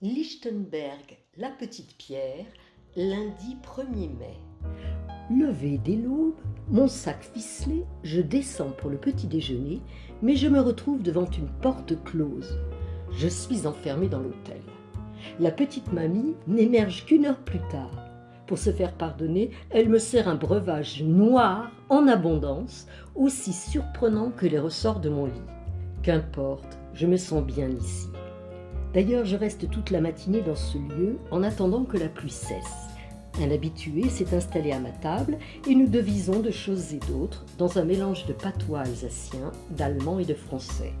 Lichtenberg, la petite pierre, lundi 1er mai. Levé dès l'aube, mon sac ficelé, je descends pour le petit déjeuner, mais je me retrouve devant une porte close. Je suis enfermé dans l'hôtel. La petite mamie n'émerge qu'1 heure plus tard. Pour se faire pardonner, elle me sert un breuvage noir en abondance, aussi surprenant que les ressorts de mon lit. Qu'importe, je me sens bien ici. D'ailleurs, je reste toute la matinée dans ce lieu en attendant que la pluie cesse. Un habitué s'est installé à ma table et nous devisons de choses et d'autres dans un mélange de patois alsacien, d'allemand et de français.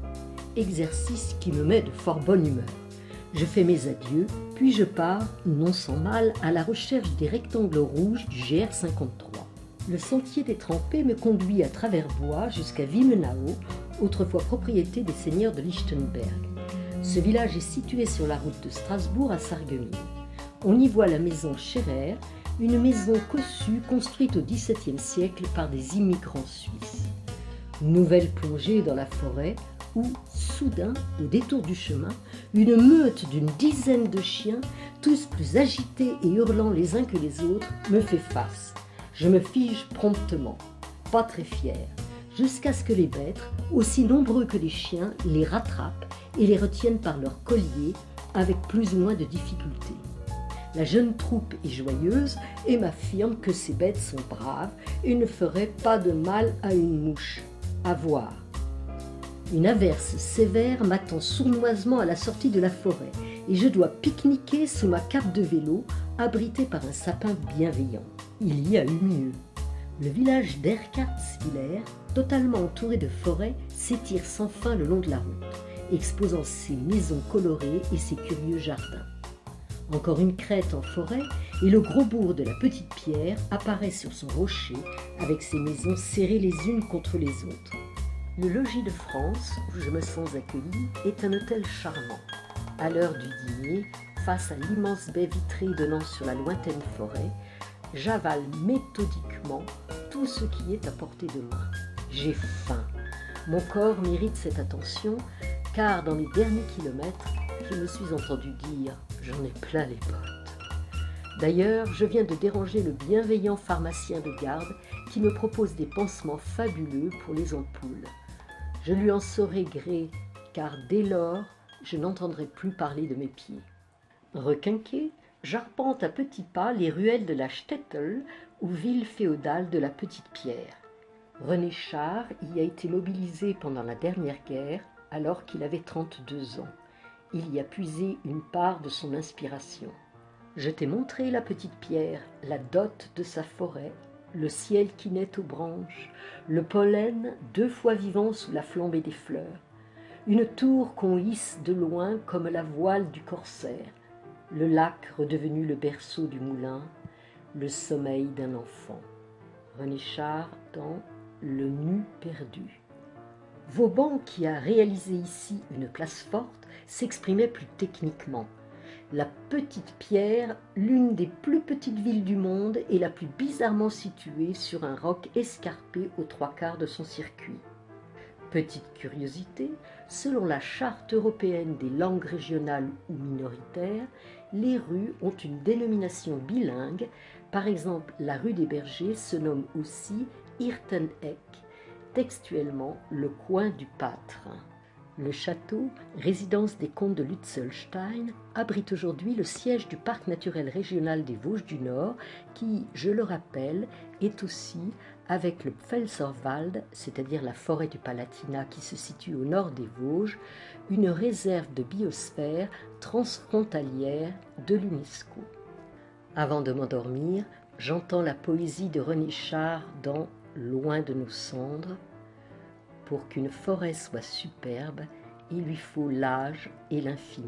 Exercice qui me met de fort bonne humeur. Je fais mes adieux, puis je pars, non sans mal, à la recherche des rectangles rouges du GR53. Le sentier des Trempés me conduit à travers bois jusqu'à Wimmenau, autrefois propriété des seigneurs de Lichtenberg. Ce village est situé sur la route de Strasbourg à Sarreguemines. On y voit la maison Scherer, une maison cossue construite au XVIIe siècle par des immigrants suisses. Nouvelle plongée dans la forêt où, soudain, au détour du chemin, une meute d'une dizaine de chiens, tous plus agités et hurlant les uns que les autres, me fait face. Je me fige promptement, pas très fier, jusqu'à ce que les bêtes, aussi nombreux que les chiens, les rattrapent et les retiennent par leurs colliers avec plus ou moins de difficulté. La jeune troupe est joyeuse et m'affirme que ces bêtes sont braves et ne feraient pas de mal à une mouche. À voir. Une averse sévère m'attend sournoisement à la sortie de la forêt et je dois pique-niquer sous ma cape de vélo, abritée par un sapin bienveillant. Il y a eu mieux. Le village d'Erkartswiller, totalement entouré de forêts, s'étire sans fin le long de la route, exposant ses maisons colorées et ses curieux jardins. Encore une crête en forêt, et le gros bourg de la Petite Pierre apparaît sur son rocher, avec ses maisons serrées les unes contre les autres. Le Logis de France, où je me sens accueillie, est un hôtel charmant. À l'heure du dîner, face à l'immense baie vitrée donnant sur la lointaine forêt, j'avale méthodiquement tout ce qui est à portée de main. J'ai faim. Mon corps mérite cette attention, car dans les derniers kilomètres, je me suis entendu dire « j'en ai plein les bottes ». D'ailleurs, je viens de déranger le bienveillant pharmacien de garde qui me propose des pansements fabuleux pour les ampoules. Je lui en saurai gré, car dès lors, je n'entendrai plus parler de mes pieds. Requinqué, j'arpente à petits pas les ruelles de la Stettel, ou ville féodale de la Petite Pierre. René Char y a été mobilisé pendant la dernière guerre, alors qu'il avait 32 ans. Il y a puisé une part de son inspiration. Je t'ai montré la Petite Pierre, la dot de sa forêt, le ciel qui naît aux branches, le pollen 2 fois vivant sous la flambée des fleurs, une tour qu'on hisse de loin comme la voile du corsaire, le lac redevenu le berceau du moulin, le sommeil d'un enfant. René Char dans Le nu perdu. Vauban, qui a réalisé ici une place forte, s'exprimait plus techniquement. La Petite Pierre, l'une des plus petites villes du monde, est la plus bizarrement située sur un roc escarpé aux 3/4 de son circuit. Petite curiosité, selon la Charte européenne des langues régionales ou minoritaires, les rues ont une dénomination bilingue. Par exemple, la rue des Bergers se nomme aussi Hirteneck, textuellement le coin du Pâtre. Le château, résidence des comtes de Lützelstein, abrite aujourd'hui le siège du parc naturel régional des Vosges du Nord, qui, je le rappelle, est aussi, avec le Pfälzerwald, c'est-à-dire la forêt du Palatinat qui se situe au nord des Vosges, une réserve de biosphère transfrontalière de l'UNESCO. Avant de m'endormir, j'entends la poésie de René Char dans Loin de nos cendres. Pour qu'une forêt soit superbe, il lui faut l'âge et l'infini.